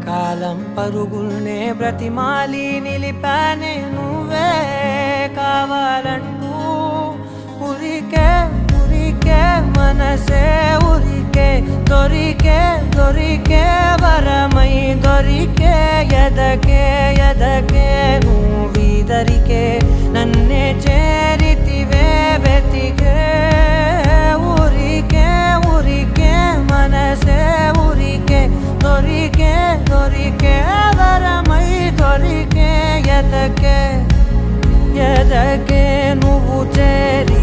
కాలం పరుగుల్నే బ్రతిమాలి నిలిపానే నువ్వే కావాలంటూ ఉరికే ఉరికే మనసే ఉరికే దొరికే దొరికే వరమై దొరికే ఎదకే ఎదకే నువ్వీదరికే నన్నే చేరితివే వెతికే ఊరికే ఊరికే మనసే ఊరికే దొరికే దొరికే వరమై దొరికే ఎదకే ఎదకే నువ్వు చేరి